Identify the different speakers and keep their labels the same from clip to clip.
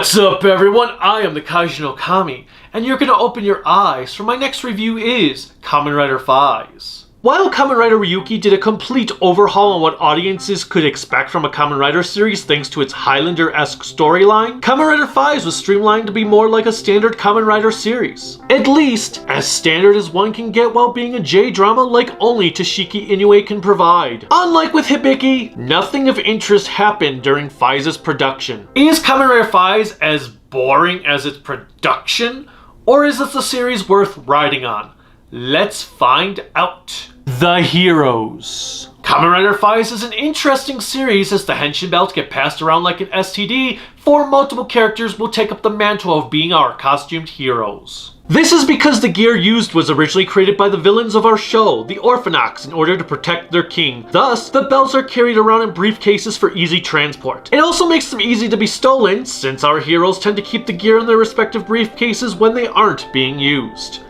Speaker 1: What's up everyone, I am the Kaiju no Kami, and you're gonna open your eyes for my next review is Kamen Rider Faiz. While Kamen Rider Ryuki did a complete overhaul on what audiences could expect from a Kamen Rider series thanks to its Highlander-esque storyline, Kamen Rider Faiz was streamlined to be more like a standard Kamen Rider series. At least, as standard as one can get while being a J-drama like only Toshiki Inoue can provide. Unlike with Hibiki, nothing of interest happened during Faiz's production. Is Kamen Rider Faiz as boring as its production? Or is this a series worth riding on? Let's find out. The Heroes. Kamen Rider Faiz is an interesting series as the Henshin belts get passed around like an STD, for multiple characters will take up the mantle of being our costumed heroes. This is because the gear used was originally created by the villains of our show, the Orphanax, in order to protect their king. Thus, the belts are carried around in briefcases for easy transport. It also makes them easy to be stolen, since our heroes tend to keep the gear in their respective briefcases when they aren't being used.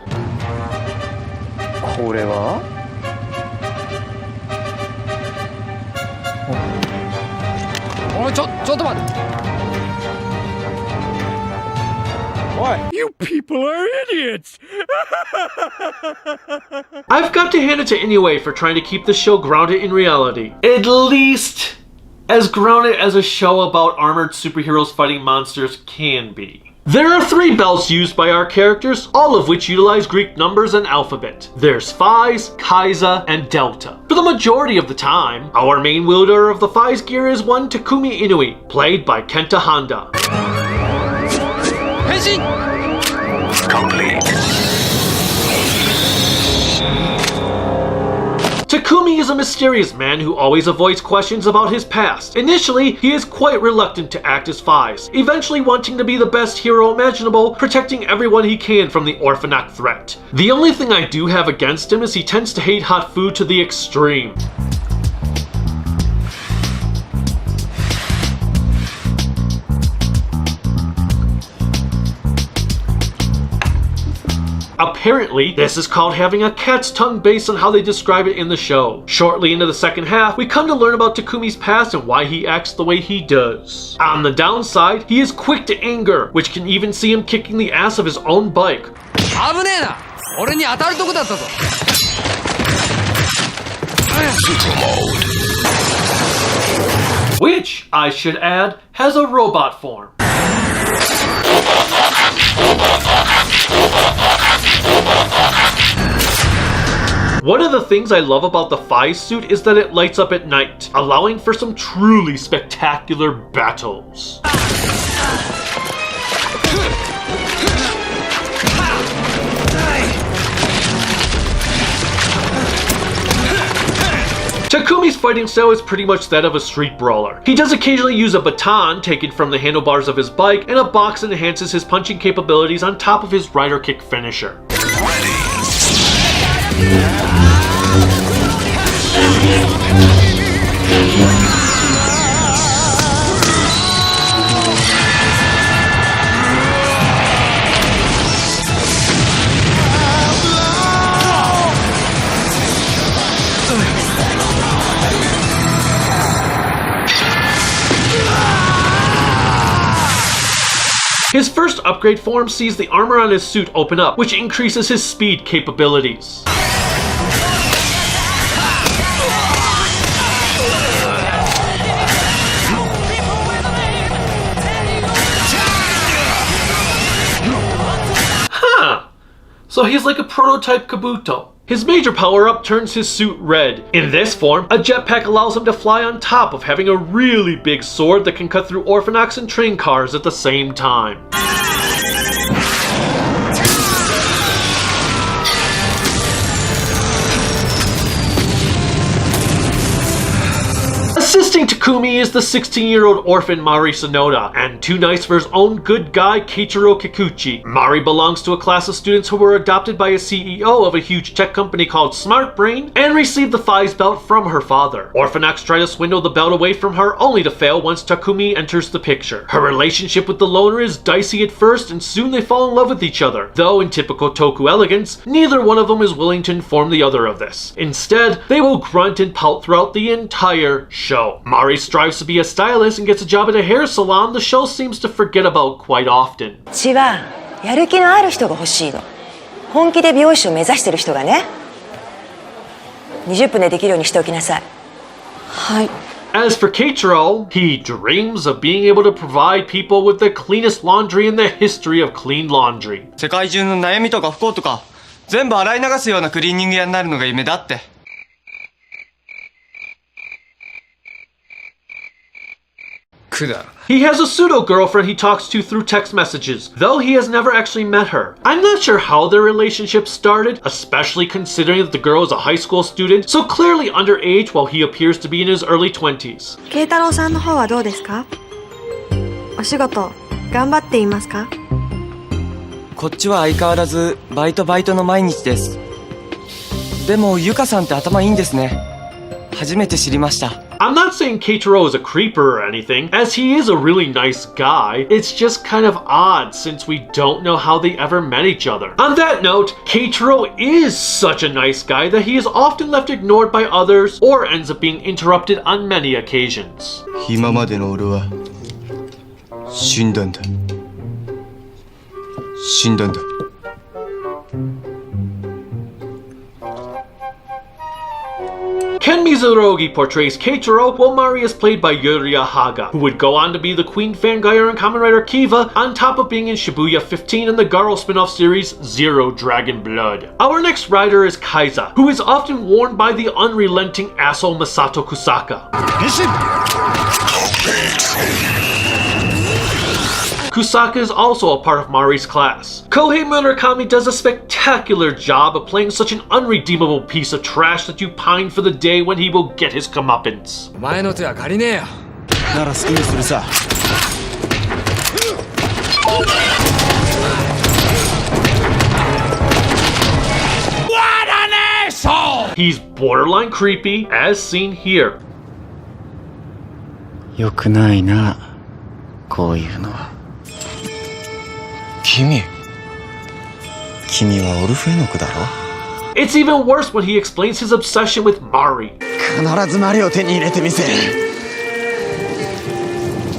Speaker 2: You people are idiots!
Speaker 1: I've got to hand it to Inoue for trying to keep the show grounded in reality. At least as grounded as a show about armored superheroes fighting monsters can be. There are 3 belts used by our characters, all of which utilize Greek numbers and alphabet. There's Faiz, Kaiza, and Delta. For the majority of the time, our main wielder of the Faiz gear is one Takumi Inoue, played by Kenta Honda. Complete. Takumi is a mysterious man who always avoids questions about his past. Initially, he is quite reluctant to act as Faiz, eventually wanting to be the best hero imaginable, protecting everyone he can from the Orphanax threat. The only thing I do have against him is he tends to hate hot food to the extreme. Apparently, this is called having a cat's tongue based on how they describe it in the show. Shortly into the second half, we come to learn about Takumi's past and why he acts the way he does. On the downside, he is quick to anger, which can even see him kicking the ass of his own bike. Which, I should add, has a robot form. One of the things I love about the Faiz suit is that it lights up at night, allowing for some truly spectacular battles. Takumi's fighting style is pretty much that of a street brawler. He does occasionally use a baton taken from the handlebars of his bike, and a box that enhances his punching capabilities on top of his rider kick finisher. His first upgrade form sees the armor on his suit open up, which increases his speed capabilities. So he's like a prototype Kabuto. His major power-up turns his suit red. In this form, a jetpack allows him to fly on top of having a really big sword that can cut through Orphanax and train cars at the same time. Assisting Takumi is the 16-year-old orphan Mari Sonoda, and too nice for his own good guy Keiichiro Kikuchi. Mari belongs to a class of students who were adopted by a CEO of a huge tech company called Smart Brain and received the Faiz belt from her father. Orphanax try to swindle the belt away from her, only to fail once Takumi enters the picture. Her relationship with the loner is dicey at first, and soon they fall in love with each other, though in typical Toku elegance, neither one of them is willing to inform the other of this. Instead, they will grunt and pout throughout the entire show. though Mari strives to be a stylist and gets a job at a hair salon the show seems to forget about quite often.
Speaker 3: 血はやる気のある人が欲しいの。本気で美容師を目指してる人がね。20分でできるようにしておきなさい。はい。
Speaker 1: As for Keiichiro, he dreams of being able to provide people with the cleanest laundry in the history of clean laundry.
Speaker 4: 世界中の悩みとか不幸とか全部洗い流すようなクリーニング屋になるのが夢だって。
Speaker 1: He has a pseudo-girlfriend he talks to through text messages, though he has never actually met her. I'm not sure how their relationship started, especially considering that the girl is a high school student, so clearly underage while he appears to be in his early 20s.
Speaker 5: 慶太郎さんの方はどうですか？お仕事頑張っていますか？
Speaker 4: こっちは相変わらずバイトの毎日です。でもゆかさんって頭いいんですね。初めて知りました。
Speaker 1: I'm not saying Keiichiro is a creeper or anything, as he is a really nice guy. It's just kind of odd since we don't know how they ever met each other. On that note, Keiichiro is such a nice guy that he is often left ignored by others or ends up being interrupted on many occasions.
Speaker 4: 今までの俺は死んだんだ。死んだんだ。
Speaker 1: Ken Mizurogi portrays Keiichiro, while Mari is played by Yuria Haga, who would go on to be the Queen Fangire in Kamen Rider Kiva, on top of being in Shibuya 15 and the Garo spin-off series Zero Dragon Blood. Our next rider is Kaiza, who is often warned by the unrelenting asshole Masato Kusaka. Kusaka is also a part of Mari's class. Kohei Murakami does a spectacular job of playing such an unredeemable piece of trash that you pine for the day when he will get his comeuppance.
Speaker 2: お前の手は借りねえよ。
Speaker 4: なら好きにするさ。
Speaker 2: What an asshole!
Speaker 1: He's borderline creepy, as seen here.
Speaker 4: よくないな、こういうのは。君はオルフェノクだろ？
Speaker 1: It's even worse when he explains his obsession with Mari.
Speaker 4: 必ずマリを手に入れてみせる。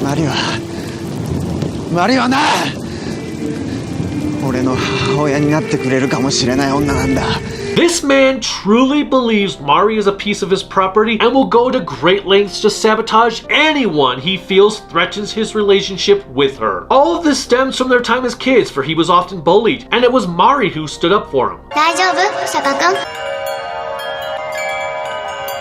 Speaker 4: マリはな、俺の母親になってくれるかもしれない女なんだ。
Speaker 1: This man truly believes Mari is a piece of his property and will go to great lengths to sabotage anyone he feels threatens his relationship with her. All of this stems from their time as kids, for he was often bullied, and it was Mari who stood up for him.
Speaker 5: 大丈夫？坂君。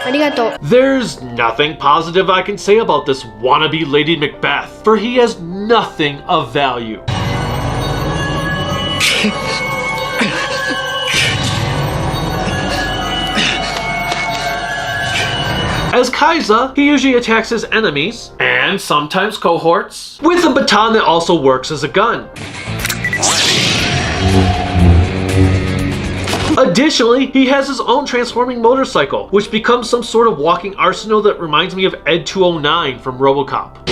Speaker 5: ありがとう。
Speaker 1: There's nothing positive I can say about this wannabe Lady Macbeth, for he has nothing of value. As Kaiza, he usually attacks his enemies, and sometimes cohorts, with a baton that also works as a gun. Additionally, he has his own transforming motorcycle, which becomes some sort of walking arsenal that reminds me of Ed 209 from RoboCop.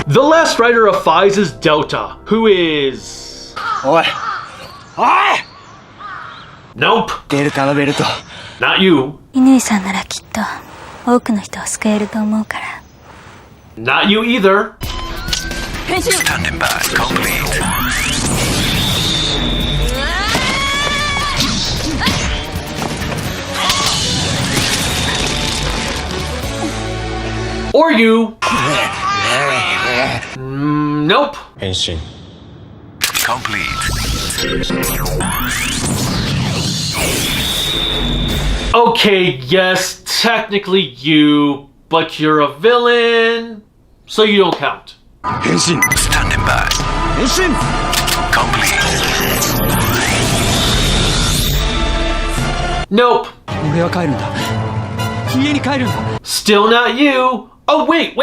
Speaker 1: The last rider of Fies is Delta, who is...
Speaker 4: おい、
Speaker 1: Nope.
Speaker 4: デルタのベルト。
Speaker 1: Not you.
Speaker 6: 乾さんならきっと多くの人を救えると思うから。
Speaker 1: Not you either.
Speaker 6: 変身。
Speaker 7: Standing by, complete.
Speaker 1: Or you. Nope.
Speaker 4: 変身。
Speaker 7: Complete.
Speaker 1: Okay, yes, technically you, but you're a villain, so you don't count.
Speaker 4: 変身。
Speaker 7: Standing by.
Speaker 4: 変身。
Speaker 7: Complete.
Speaker 1: Nope.
Speaker 4: 俺は帰るんだ。家に帰るんだ。
Speaker 1: Still not you. Oh, wait.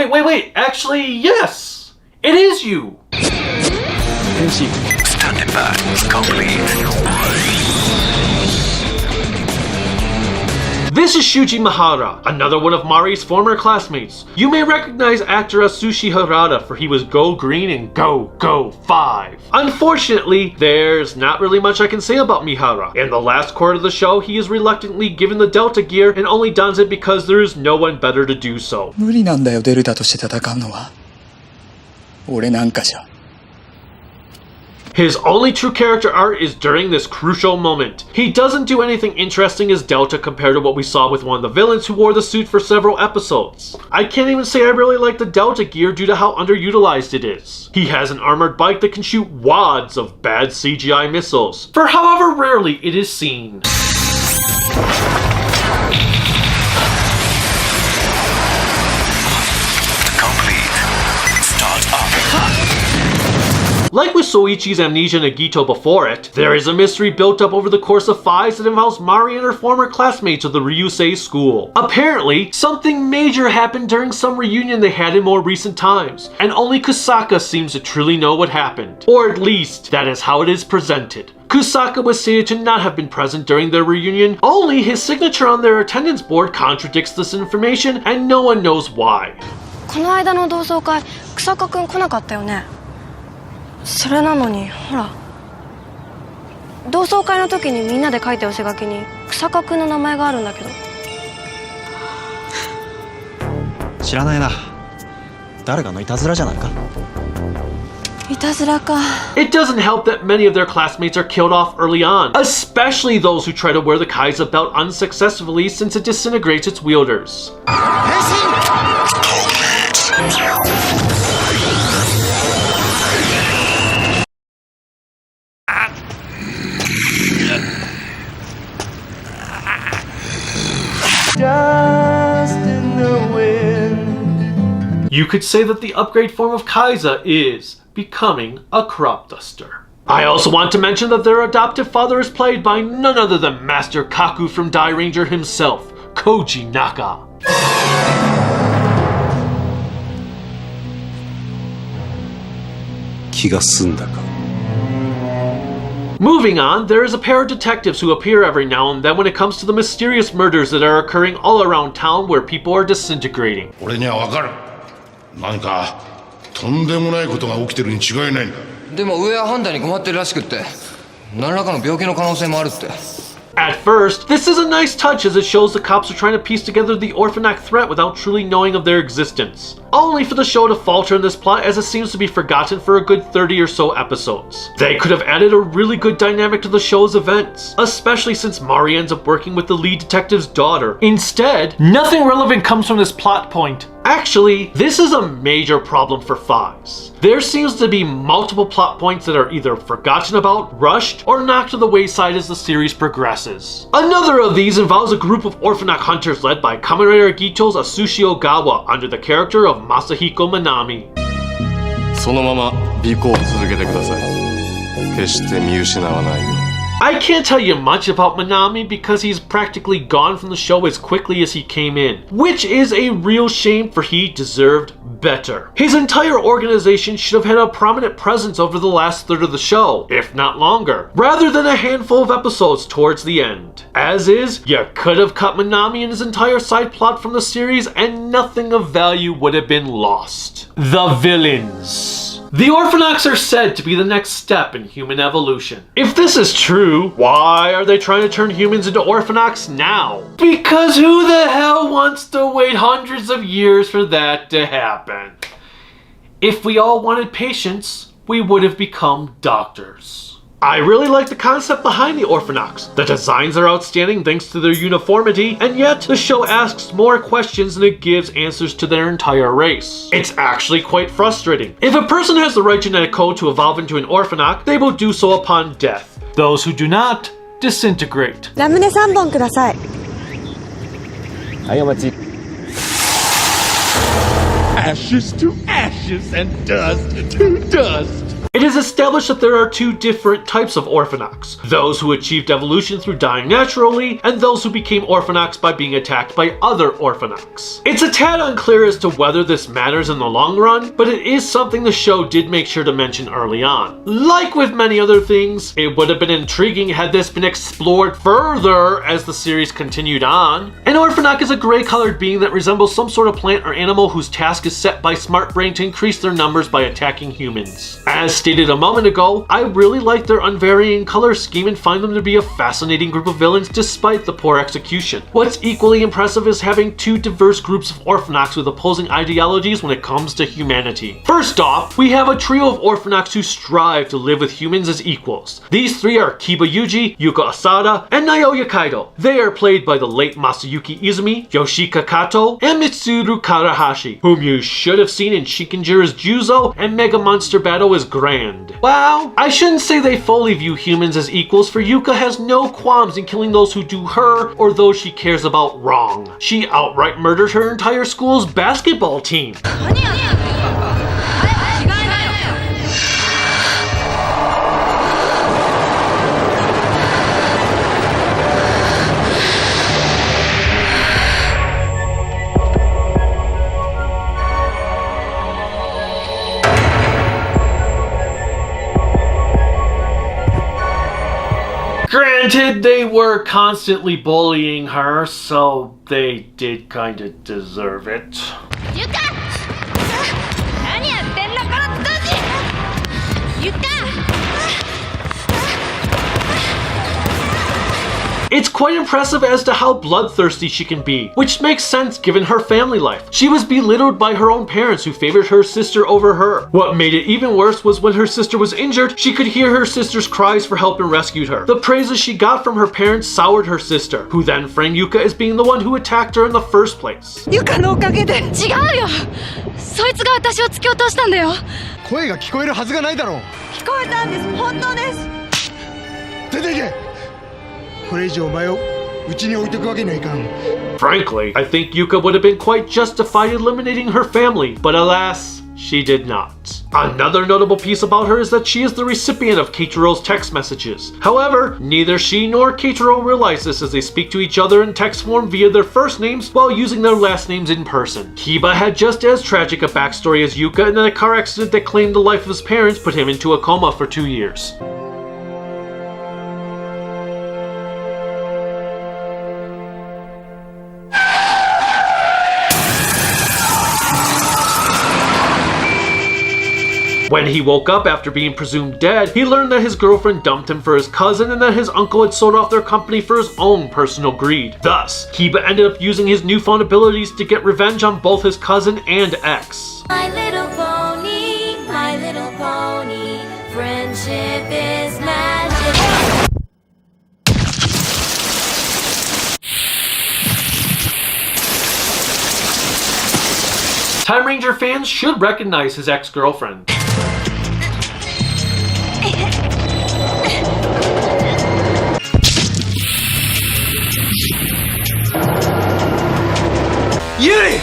Speaker 1: Actually, yes. It is you.
Speaker 4: 変身。
Speaker 7: Standing by. Complete.
Speaker 1: This is Shuji Mahara, another one of Mari's former classmates. You may recognize actor Asushi Harada, for he was Go Green in Go 5. Unfortunately, there's not really much I can say about Mihara. In the last quarter of the show, he is reluctantly given the Delta gear and only dons it because there is no one better to do so.
Speaker 8: 無理なんだよ、デルタとして戦うのは。俺なんかじゃ。
Speaker 1: His only true character arc is during this crucial moment. He doesn't do anything interesting as Delta compared to what we saw with one of the villains who wore the suit for several episodes. I can't even say I really like the Delta gear due to how underutilized it is. He has an armored bike that can shoot wads of bad CGI missiles, for however rarely it is seen. Like with Soichi's amnesia Nagito before it, there is a mystery built up over the course of 5 that involves Mari and her former classmates of the Ryusei school. Apparently, something major happened during some reunion they had in more recent times, and only Kusaka seems to truly know what happened. Or at least, that is how it is presented. Kusaka was stated to not have been present during their reunion, only his signature on their attendance board contradicts this information, and no one knows why.
Speaker 5: この間の同窓会、草加くん来なかったよね。それなのに、ほら。同窓会の時にみんなで書いた寄せ書きに草加くんの名前があるんだけど。
Speaker 9: 知らないな。誰かのいたずらじゃないか。
Speaker 5: いたずらか。
Speaker 1: It doesn't help that many of their classmates are killed off early on, especially those who try to wear the Kaiza belt unsuccessfully since it disintegrates its wielders. You could say that the upgrade form of Kaiza is becoming a crop duster. I also want to mention that their adoptive father is played by none other than Master Kaku from Die Ranger himself, Koji Naka. Moving on, there is a pair of detectives who appear every now and then when it comes to the mysterious murders that are occurring all around town where people are disintegrating.
Speaker 10: 俺にはわかる。何かとんでもないことが起きてるに違いないんだ。
Speaker 2: でも上は判断に困ってるらしくって、何らかの病気の可能性もあるって。
Speaker 1: At first, this is a nice touch as it shows the cops are trying to piece together the Orphanac threat without truly knowing of their existence. Only for the show to falter in this plot as it seems to be forgotten for a good 30 or so episodes. They could have added a really good dynamic to the show's events, especially since Mari ends up working with the lead detective's daughter. Instead, nothing relevant comes from this plot point. Actually, this is a major problem for Fives. There seems to be multiple plot points that are either forgotten about, rushed, or knocked to the wayside as the series progresses. Another of these involves a group of Orphanac hunters led by Kamen Rider Gito's Asushi Ogawa under the character of Masahiko Manami.
Speaker 11: そのまま尾行を続けてください。決して見失わないように。
Speaker 1: I can't tell you much about Manami because he's practically gone from the show as quickly as he came in, which is a real shame for he deserved better. His entire organization should have had a prominent presence over the last third of the show, if not longer, rather than a handful of episodes towards the end. As is, you could have cut Manami and his entire side plot from the series and nothing of value would have been lost. The villains. The Orphanacs are said to be the next step in human evolution. If this is true, why are they trying to turn humans into Orphanacs now? Because who the hell wants to wait hundreds of years for that to happen? If we all wanted patience, we would have become doctors. I really like the concept behind the Orphanacs. The designs are outstanding thanks to their uniformity, and yet the show asks more questions than it gives answers to their entire race. It's actually quite frustrating. If a person has the right genetic code to evolve into an Orphanac, they will do so upon death. Those who do not, disintegrate.
Speaker 5: ラムネ3本ください。
Speaker 9: はい、お待ち。
Speaker 2: Ashes to ashes and dust to dust.
Speaker 1: It is established that there are two different types of Orphanox. Those who achieved evolution through dying naturally, and those who became Orphanox by being attacked by other Orphanox. It's a tad unclear as to whether this matters in the long run, but it is something the show did make sure to mention early on. Like with many other things, it would have been intriguing had this been explored further as the series continued on. An Orphanox is a gray-colored being that resembles some sort of plant or animal whose task is set by Smart Brain to increase their numbers by attacking humans. As stated a moment ago, I really like their unvarying color scheme and find them to be a fascinating group of villains despite the poor execution. What's equally impressive is having two diverse groups of Orphanox with opposing ideologies when it comes to humanity. First off, we have a trio of Orphanox who strive to live with humans as equals. These three are Kiba Yuji, Yuka Asada, and Naoya Kaido. They are played by the late Masayuki Izumi, Yoshika Kato, and Mitsuru Karahashi, whom you should have seen in Shikinjira's Juzo and Mega Monster Battle as Grand. Wow, I shouldn't say they fully view humans as equals, for Yuka has no qualms in killing those who do her or those she cares about wrong. She outright murdered her entire school's basketball team. Granted, they were constantly bullying her, so they did kinda deserve it. It's quite impressive as to how bloodthirsty she can be, which makes sense given her family life. She was belittled by her own parents who favored her sister over her. What made it even worse was when her sister was injured, she could hear her sister's cries for help and rescued her. The praises she got from her parents soured her sister, who then framed Yuka as being the one who attacked her in the first place.
Speaker 5: Yukaのおかげで。違うよ。そいつが私を突き落としたんだよ。
Speaker 9: 声が聞こえるはずがないだろう。
Speaker 5: 聞こえたんです。本当です。
Speaker 9: 出ていけ。これ以上お前をうちに置いてくわけにはいかん。
Speaker 1: Frankly, I think Yuka would have been quite justified eliminating her family, but alas, she did not. Another notable piece about her is that she is the recipient of Keiichiro's text messages. However, neither she nor Keiichiro realize this as they speak to each other in text form via their first names while using their last names in person. Kiba had just as tragic a backstory as Yuka in that a car accident that claimed the life of his parents put him into a coma for 2 years. When he woke up after being presumed dead, he learned that his girlfriend dumped him for his cousin and that his uncle had sold off their company for his own personal greed. Thus, Kiba ended up using his newfound abilities to get revenge on both his cousin and ex.
Speaker 12: My little pony, friendship is magic.
Speaker 1: Time Ranger fans should recognize his ex-girlfriend.
Speaker 9: Yuri!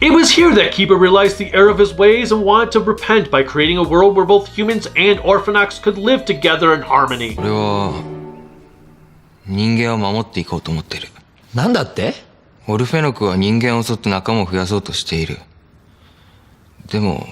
Speaker 1: It was here that Kiba realized the error of his ways and wanted to repent by creating a world where both humans and Orphanox could live together in harmony.
Speaker 2: 俺は人間を守っていこうと思ってる。
Speaker 8: なんだって？
Speaker 2: オルフェノクは人間を襲って仲間を増やそうとしている。でも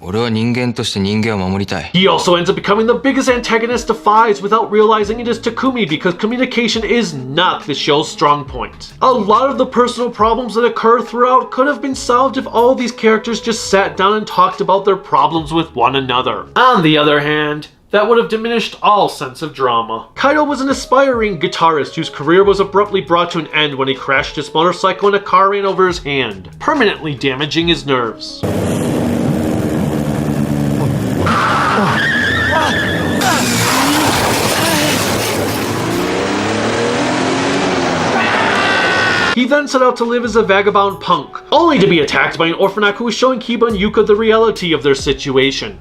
Speaker 2: 俺は人間として人間を守りたい。
Speaker 1: He also ends up becoming the biggest antagonist to Fives without realizing it is Takumi because communication is not the show's strong point. A lot of the personal problems that occur throughout could have been solved if all these characters just sat down and talked about their problems with one another. On the other hand, that would have diminished all sense of drama. Kaido was an aspiring guitarist whose career was abruptly brought to an end when he crashed his motorcycle and a car ran over his hand, permanently damaging his nerves. He then set out to live as a vagabond punk, only to be attacked by an Orphanox who was showing Kiba and Yuka the reality of their situation.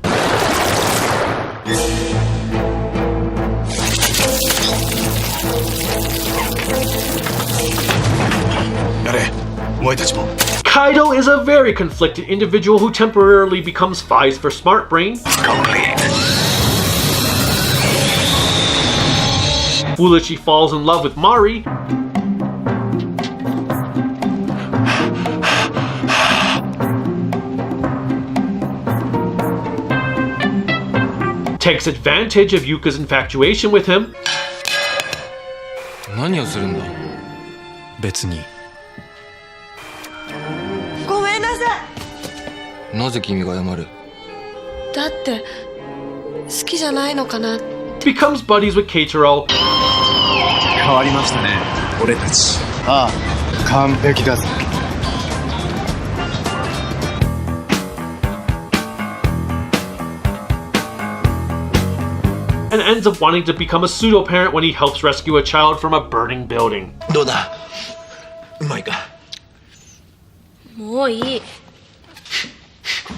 Speaker 1: Kaido is a very conflicted individual who temporarily becomes Fives for Smart Brain, foolishly falls in love with Mari, takes advantage of Yuka's infatuation with him,
Speaker 2: 何をするんだ？
Speaker 8: 別に。
Speaker 3: ごめんなさい。
Speaker 2: なぜ君が謝る？
Speaker 5: だって好きじゃないのかな。
Speaker 1: becomes buddies with Keitaro,
Speaker 8: 変わりましたね、俺たち。ああ、完璧だぜ。
Speaker 1: and ends up wanting to become a pseudo-parent when he helps rescue a child from a burning building.
Speaker 7: どうだうまいか
Speaker 5: もういい。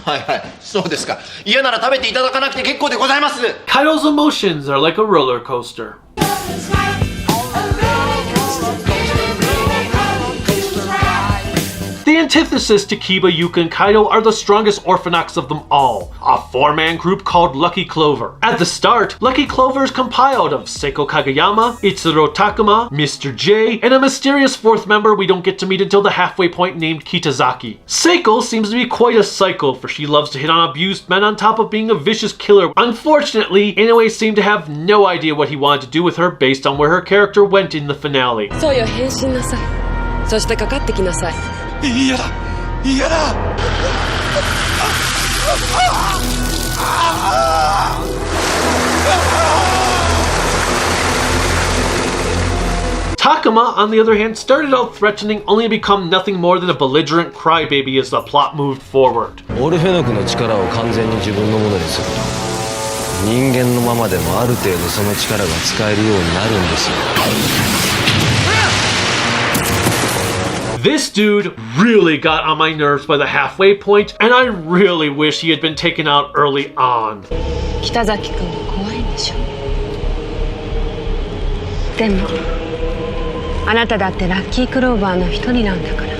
Speaker 7: はいはいそうですか嫌なら食べていただかなくて結構でございます
Speaker 1: Kaido's emotions are like a roller coaster. The antithesis to Kiba, Yuka, and Kaido are the strongest orphanax of them all, a four-man group called Lucky Clover. At the start, Lucky Clover is compiled of Seiko Kageyama, Itsuro Takuma, Mr. J, and a mysterious fourth member we don't get to meet until the halfway point named Kitazaki. Seiko seems to be quite a psycho, for she loves to hit on abused men on top of being a vicious killer. Unfortunately, Inoue seemed to have no idea what he wanted to do with her based on where her character went in the finale.
Speaker 5: そうよ、変身なさい。そしてかかってきなさい。
Speaker 8: 嫌だ嫌だ。
Speaker 1: Takuma, on the other hand, started out threatening only to become nothing more than a belligerent crybaby as the plot moved forward.
Speaker 13: オルフェノクの力を完全に自分のものにすると人間のままでもある程度その力が使えるようになるんですよ。
Speaker 1: This dude really got on my nerves by the halfway point, and I really wish he had been taken out early on.
Speaker 5: 北崎君も怖いんでしょ。でもあなただってラッキークローバーの一人なんだから。ね。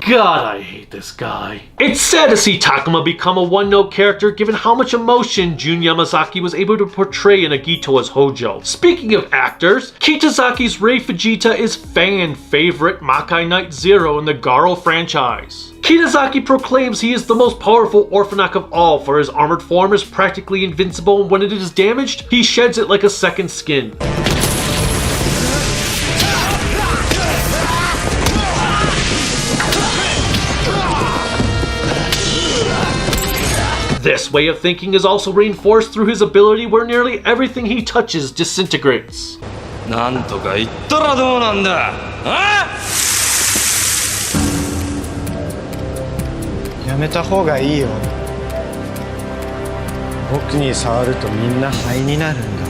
Speaker 1: God, I hate this guy. It's sad to see Takuma become a one-note character given how much emotion Jun Yamazaki was able to portray in Agito's Hojo. Speaking of actors, Kitazaki's Rei Fujita is fan favorite Makai Knight Zero in the Garo franchise. Kitazaki proclaims he is the most powerful orphanac of all, for his armored form is practically invincible, and when it is damaged, he sheds it like a second skin. This way of thinking is also reinforced through his ability where nearly everything he touches disintegrates.
Speaker 13: なんとか言ったらどうなんだ。あ？
Speaker 14: やめた方がいいよ。僕に触るとみんな灰になるんだ。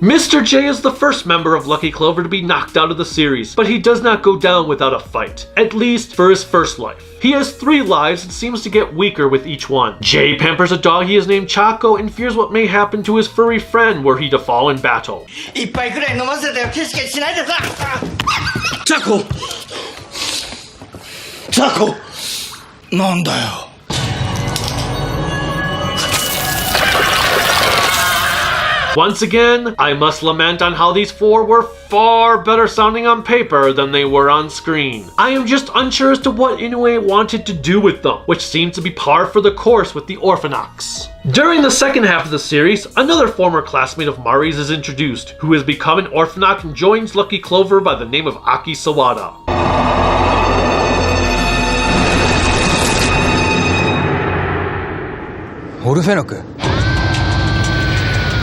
Speaker 1: Mr. J is the first member of Lucky Clover to be knocked out of the series, but he does not go down without a fight, at least for his first life. He has 3 lives and seems to get weaker with each one. Jay pampers a dog he has named Chaco and fears what may happen to his furry friend were he to fall in battle.
Speaker 14: 一杯くらい飲ませてよ、ケチケチしないでさ。
Speaker 8: チャコチャコなんだよ。
Speaker 1: Once again, I must lament on how these 4 were far better sounding on paper than they were on screen. I am just unsure as to what Inoue wanted to do with them, which seems to be par for the course with the Orphanax. During the second half of the series, another former classmate of Mari's is introduced, who has become an Orphanax and joins Lucky Clover by the name of Aki Sawada.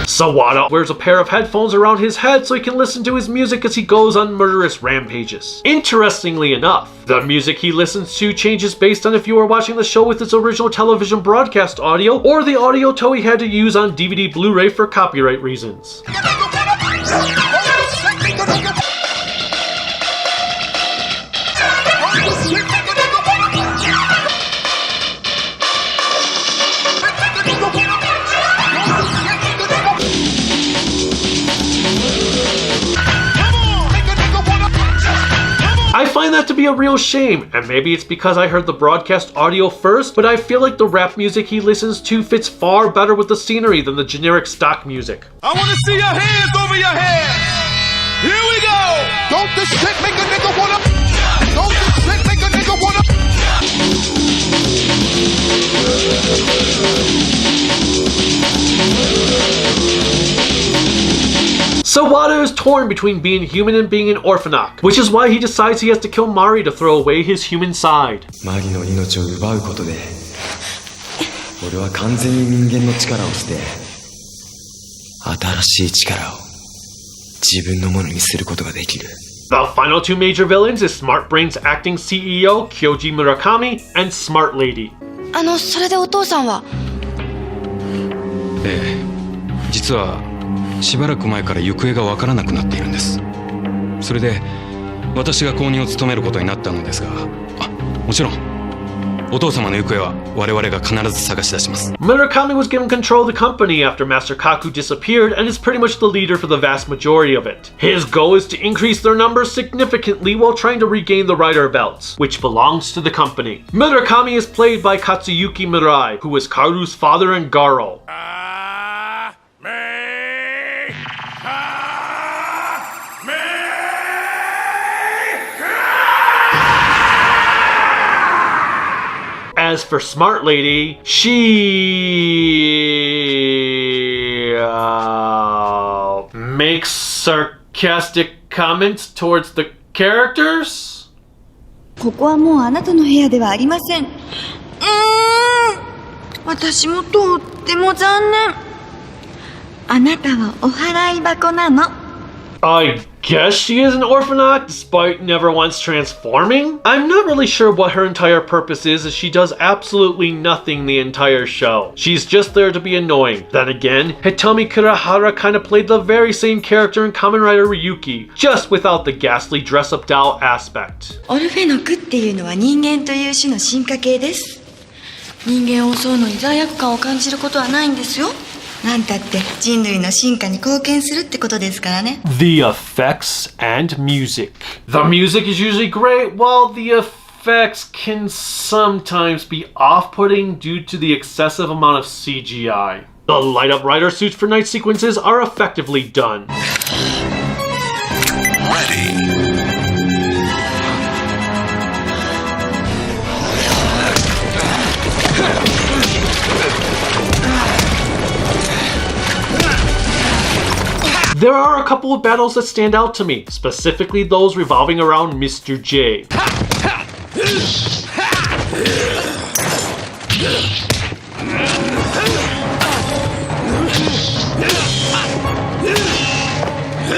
Speaker 1: Sawada wears a pair of headphones around his head so he can listen to his music as he goes on murderous rampages. Interestingly enough, the music he listens to changes based on if you are watching the show with its original television broadcast audio or the audio Toei had to use on DVD Blu-ray for copyright reasons. I find that to be be a real shame, and maybe it's because I heard the broadcast audio first, but I feel like the rap music he listens to fits far better with the scenery than the generic stock music.
Speaker 15: I want to see your hands over your head. Here we go. Don't this shit make a nigga wanna? Don't this shit make a nigga wanna?
Speaker 1: Sawada is torn between being human and being an orphanok, which is why he decides he has to kill Mari to throw away his human side.
Speaker 4: マリの命を奪うことで俺は完全に人間の力を捨て新しい力を自分のものにすることができる
Speaker 1: The final two major villains is Smart Brain's acting CEO Kyoji Murakami and Smart Lady.
Speaker 5: それでお父さんは
Speaker 2: ええ実はしばらく前から行方がわからなくなっているんです。それで私が後任を務めることになったのですが、もちろんお父様の行方は我々が必ず探し出します。
Speaker 1: Murakami was given control of the company after Master Kaku disappeared and is pretty much the leader for the vast majority of it. His goal is to increase their numbers significantly while trying to regain the Rider belts, which belongs to the company. Murakami is played by Katsuyuki Mirai, who is Karu's father and Garo. As for Smart Lady, she makes sarcastic comments towards the characters?
Speaker 16: ここはもうあなたの部屋ではありません。私もとっても残念。あなたはお払い箱なの。
Speaker 1: I guess she is an orphanok despite never once transforming? I'm not really sure what her entire purpose is as she does absolutely nothing the entire show. She's just there to be annoying. Then again, Hitomi Kurahara kinda played the very same character in Kamen Rider Ryuki, just without the ghastly dress-up doll aspect.
Speaker 16: オルフェノクっていうのは人間という種の進化系です。人間を襲うのに罪悪感を感じることはないんですよ。なんたって人類の進化に貢献するってことですからね。
Speaker 1: The effects and music. The music is usually great, while the effects can sometimes be off-putting due to the excessive amount of CGI. The light-up rider suits for night sequences are effectively done. There are a couple of battles that stand out to me, specifically those revolving around Mr. J.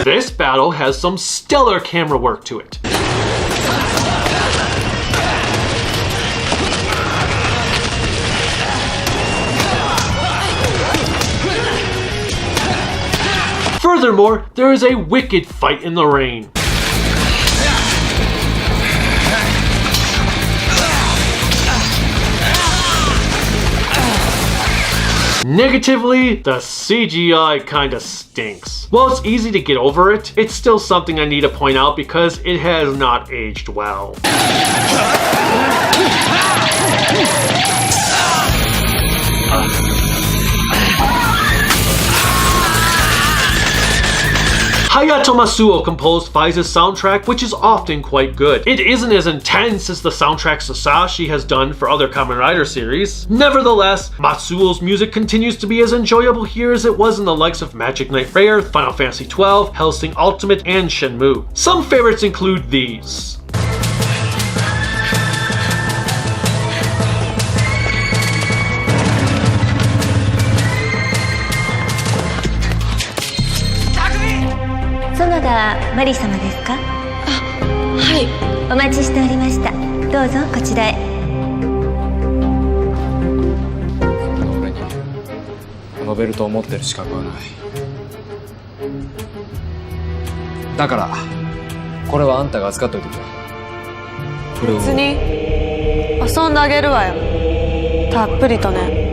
Speaker 1: This battle has some stellar camera work to it. Furthermore, there is a wicked fight in the rain. Negatively, the CGI kinda stinks. While it's easy to get over it, it's still something I need to point out because it has not aged well. Hayato Masuo composed Faiza's soundtrack, which is often quite good. It isn't as intense as the soundtrack Sasashi has done for other Kamen Rider series. Nevertheless, Matsuo's music continues to be as enjoyable here as it was in the likes of Magic Knight Rayer, Final Fantasy XII, Hellsing Ultimate, and Shenmue. Some favorites include these.
Speaker 6: マリ様ですか？
Speaker 5: はい。
Speaker 6: お待ちしておりました。どうぞこちらへ。
Speaker 8: 俺にこのベルトを持ってる資格はない。だからこれはあんたが預かっておいてくれ。これを。
Speaker 5: 別に遊んであげるわよ。たっぷりとね。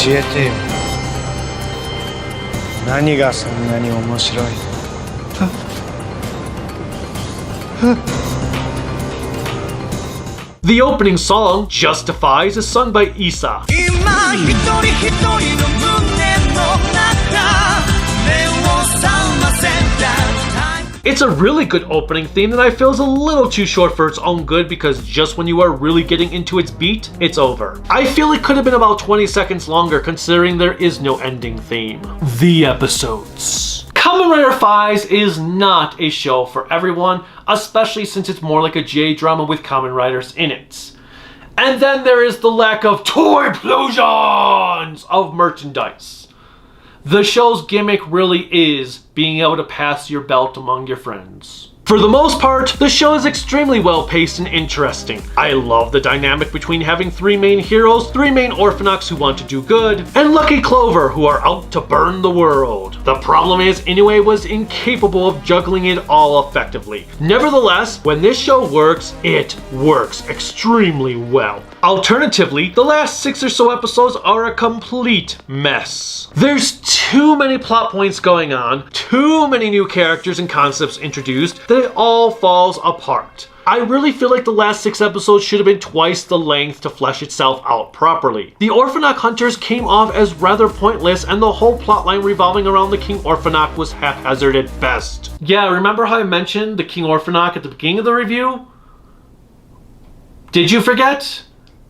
Speaker 14: 教えてよ。何がそんなに面白い？
Speaker 1: The opening song, Justifies, is sung by Isa. It's a really good opening theme that I feel is a little too short for its own good because just when you are really getting into its beat, it's over. I feel it could have been about 20 seconds longer considering there is no ending theme. The episodes. Kamen Rider Fives is not a show for everyone, especially since it's more like a J-drama with Kamen Riders in it. And then there is the lack of toy explosions of merchandise. The show's gimmick really is being able to pass your belt among your friends. For the most part, the show is extremely well paced and interesting. I love the dynamic between having three main heroes, three main orphanochs who want to do good, and Lucky Clover who are out to burn the world. The problem is Inoue was incapable of juggling it all effectively. Nevertheless, when this show works, it works extremely well. Alternatively, the last 6 or so episodes are a complete mess. There's too many plot points going on, too many new characters and concepts introduced, that it all falls apart. I really feel like the last 6 episodes should have been twice the length to flesh itself out properly. The Orphanoch Hunters came off as rather pointless and the whole plotline revolving around the King Orphanoch was haphazard at best. Yeah, remember how I mentioned the King Orphanoch at the beginning of the review? Did you forget?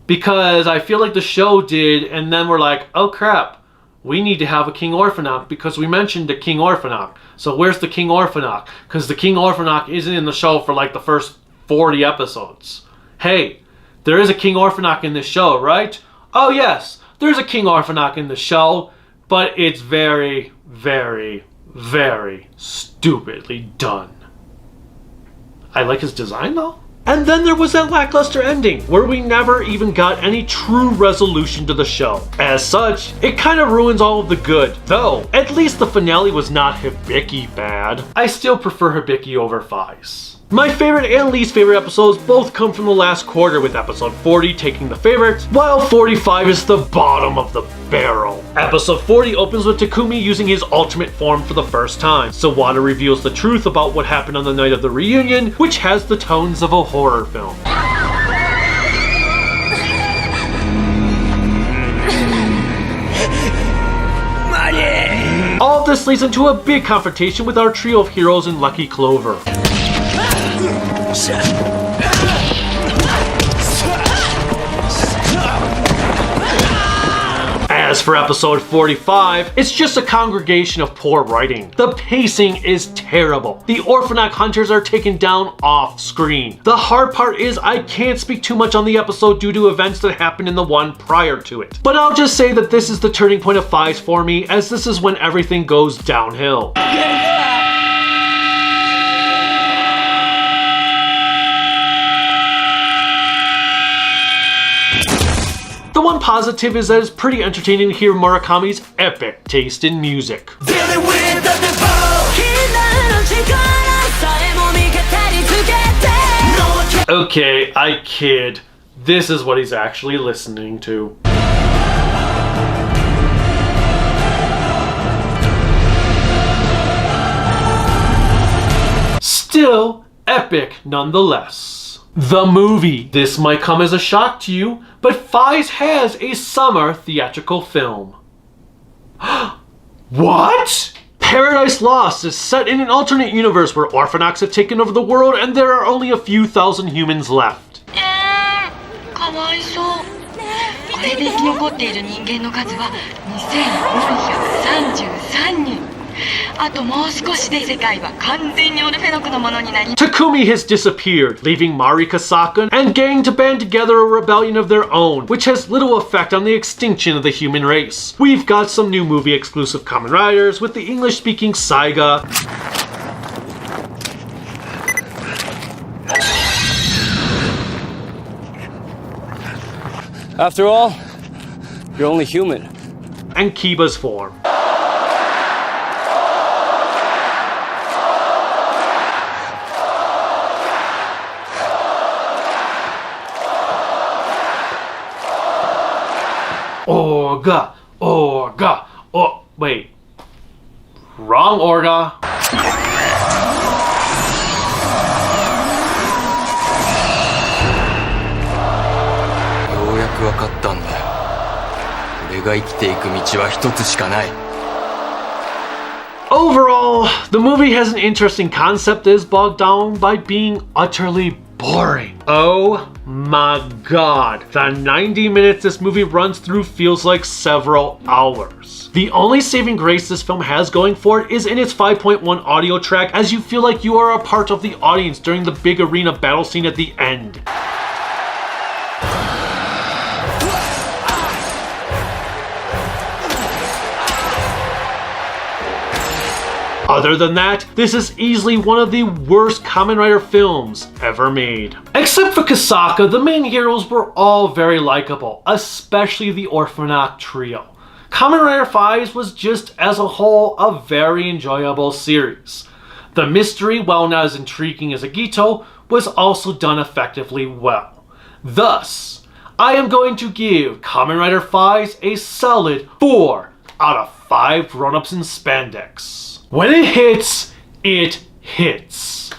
Speaker 1: Because I feel like the show did, and then we're like, oh crap, we need to have a King Orphanoch because we mentioned the King Orphanoch. So where's the King Orphanoch? Because the King Orphanoch isn't in the show for like the first 40 episodes. Hey, there is a King Orphanoch in this show, right? Oh yes, there's a King Orphanoch in the show, but it's very, very, very stupidly done. I like his design though. And then there was that lackluster ending, where we never even got any true resolution to the show. As such, it kind of ruins all of the good. Though, at least the finale was not Hibiki bad. I still prefer Hibiki over Fives. My favorite and least favorite episodes both come from the last quarter, with episode 40 taking the favorites, while 45 is the bottom of the barrel. Episode 40 opens with Takumi using his ultimate form for the first time. Sawada reveals the truth about what happened on the night of the reunion, which has the tones of a horror film. All of this leads into a big confrontation with our trio of heroes in Lucky Clover. As for episode 45, it's just a congregation of poor writing. The pacing is terrible. The Orphanoch Hunters are taken down off screen. The hard part is I can't speak too much on the episode due to events that happened in the one prior to it. But I'll just say that this is the turning point of Fives for me, as this is when everything goes downhill. The one positive is that it's pretty entertaining to hear Murakami's epic taste in music. Okay, I kid. This is what he's actually listening to. Still epic nonetheless. The movie. This might come as a shock to you, but Fives has a summer theatrical film. What? Paradise Lost is set in an alternate universe where Orphanochs have taken over the world and there are only a few thousand humans left.
Speaker 16: かわいそう。これで生き残っている人間の数は2433人。
Speaker 1: Takumi has disappeared, leaving Marika Sakan and gang to band together a rebellion of their own, which has little effect on the extinction of the human race. We've got some new movie exclusive Kamen Riders with the English-speaking Saiga.
Speaker 13: After all, you're only human.
Speaker 1: And Kiba's form. Orga, Orga, oh, wait. Wrong, Orga.
Speaker 4: ようやく分かったんだよ。俺が生きていく道は一つしかない。
Speaker 1: Overall, the movie has an interesting concept that is bogged down by being utterly boring. Oh my god. The 90 minutes this movie runs through feels like several hours. The only saving grace this film has going for it is in its 5.1 audio track, as you feel like you are a part of the audience during the big arena battle scene at the end. Other than that, this is easily one of the worst Kamen Rider films ever made. Except for Kasaka, the main heroes were all very likable, especially the Orphanok trio. Kamen Rider 5 was just as a whole a very enjoyable series. The mystery, while not as intriguing as Agito, was also done effectively well. Thus, I am going to give Kamen Rider 5 a solid 4 out of 5 grown-ups in spandex. When it hits, it hits.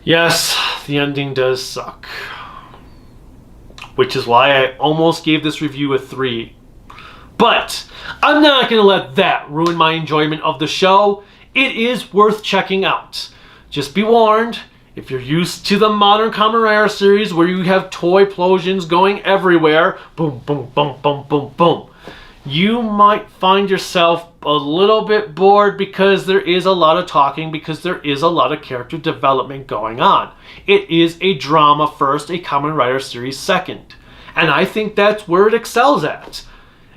Speaker 1: Yes, the ending does suck. Which is why I almost gave this review a 3. But I'm not going to let that ruin my enjoyment of the show. It is worth checking out. Just be warned, if you're used to the modern Kamen Rider series where you have toy explosions going everywhere, boom, boom, boom, boom, boom, boom, you might find yourself a little bit bored because there is a lot of talking, because there is a lot of character development going on. It is a drama first, a Kamen Rider series second. And I think that's where it excels at.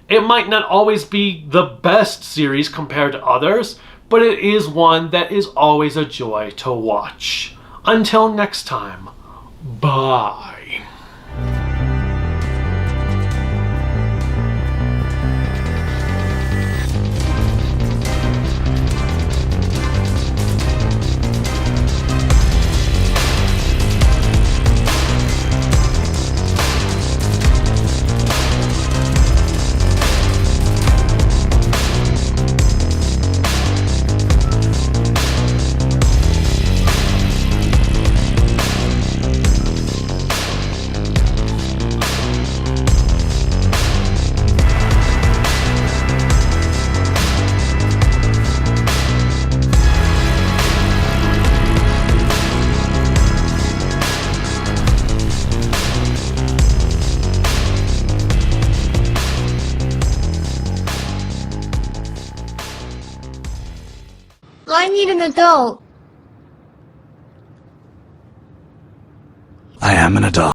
Speaker 1: It might not always be the best series compared to others, but it is one that is always a joy to watch. Until next time, bye.
Speaker 5: I need an adult.
Speaker 14: I am an adult.